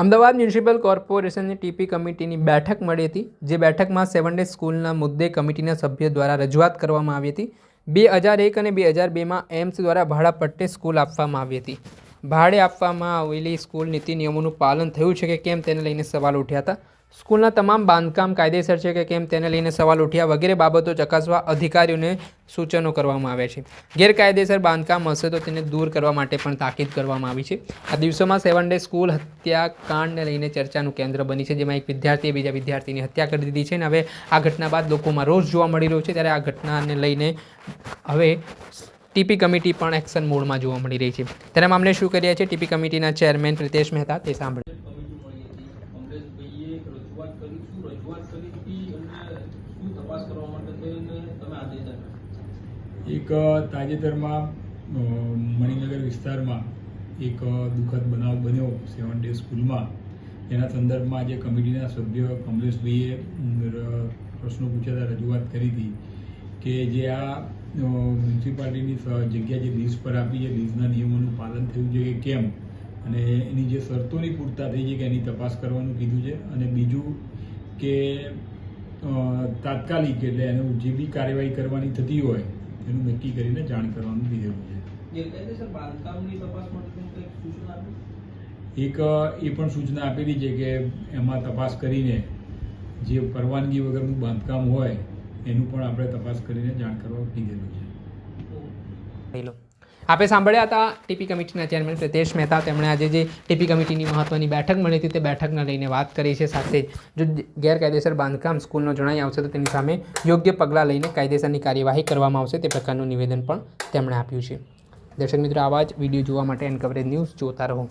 Ahmedabad municipal કોર્પોરેશનની TP કમિટીની બેઠક મળી હતી, જે બેઠકમાં 7 ડે સ્કૂલના મુદ્દે કમિટીના સભ્યો દ્વારા રજૂઆત કરવામાં આવી હતી। 2001 અને 2002માં એમ્સ દ્વારા ભાડાપટ્ટે સ્કૂલ આપવામાં આવી હતી। ભાડે આપવામાં આવેલી સ્કૂલ નીતિ નિયમોનું પાલન થયું છે કે કેમ તેને લઈને સવાલ ઉઠ્યા હતા। સ્કૂલના તમામ બાંધકામ કાયદેસર છે કે કેમ તેને લઈને સવાલ ઉઠ્યા વગેરે બાબતો ચકાસવા અધિકારીઓને સૂચનો કરવામાં આવ્યા છે। ગેરકાયદેસર બાંધકામ હશે તો તેને દૂર કરવા માટે પણ તાકીદ કરવામાં આવી છે। આ દિવસોમાં 7 ડે સ્કૂલ હત્યાકાંડને લઈને ચર્ચાનું કેન્દ્ર બની છે, જેમાં એક વિદ્યાર્થીએ બીજા વિદ્યાર્થીની હત્યા કરી દીધી છે અને હવે આ ઘટના બાદ લોકોમાં રોષ જોવા મળી રહ્યો છે। ત્યારે આ ઘટનાને લઈને હવે ટીપી કમિટી પણ એક્શન મોડમાં જોવા મળી રહી છે। તેના મામલે શું કર્યા છે ટીપી કમિટીના ચેરમેન પ્રિતેશ મહેતા, તે સાંભળે। એક તાજેતરમાં મણિનગર વિસ્તારમાં એક દુઃખદ બનાવ બન્યો 7 ડે સ્કૂલમાં। એના સંદર્ભમાં આજે કમિટીના સભ્ય કમલેશભાઈએ પ્રશ્નો પૂછ્યા હતા, રજૂઆત કરી હતી કે જે આ મ્યુનિસિપાલિટીની જગ્યા જે લીઝ પર આપી છે, લીઝના નિયમોનું પાલન થયું છે કે કેમ, અને એની જે શરતોની પૂર્તતા થઈ છે કે એની તપાસ કરવાનું કીધું છે। અને બીજું કે તાત્કાલિક એટલે એનું જે બી કાર્યવાહી કરવાની થતી હોય એનું નક્કી કરીને જાણ કરવાનું કીધેલું છે। એક એ પણ સૂચના આપેલી છે કે એમાં તપાસ કરીને જે પરવાનગી વગરનું બાંધકામ હોય એનું પણ આપણે તપાસ કરીને જાણ કરવા કીધેલું છે। આપણે સાંભળ્યા હતા ટીપી કમિટીના ચેરમેન પ્રિતેશ મહેતા। તેમણે આજે જે ટીપી કમિટીની મહત્વની બેઠક મળી હતી તે બેઠકને લઈને વાત કરી છે। સાથે જ જો ગેરકાયદેસર બાંધકામ સ્કૂલનો જણાઈ આવશે તો તેની સામે યોગ્ય પગલાં લઈને કાયદેસરની કાર્યવાહી કરવામાં આવશે, તે પ્રકારનું નિવેદન પણ તેમણે આપ્યું છે। દર્શક મિત્રો, આવા જ વિડીયો જોવા માટે એન કવરેજ ન્યૂઝ જોતા રહો।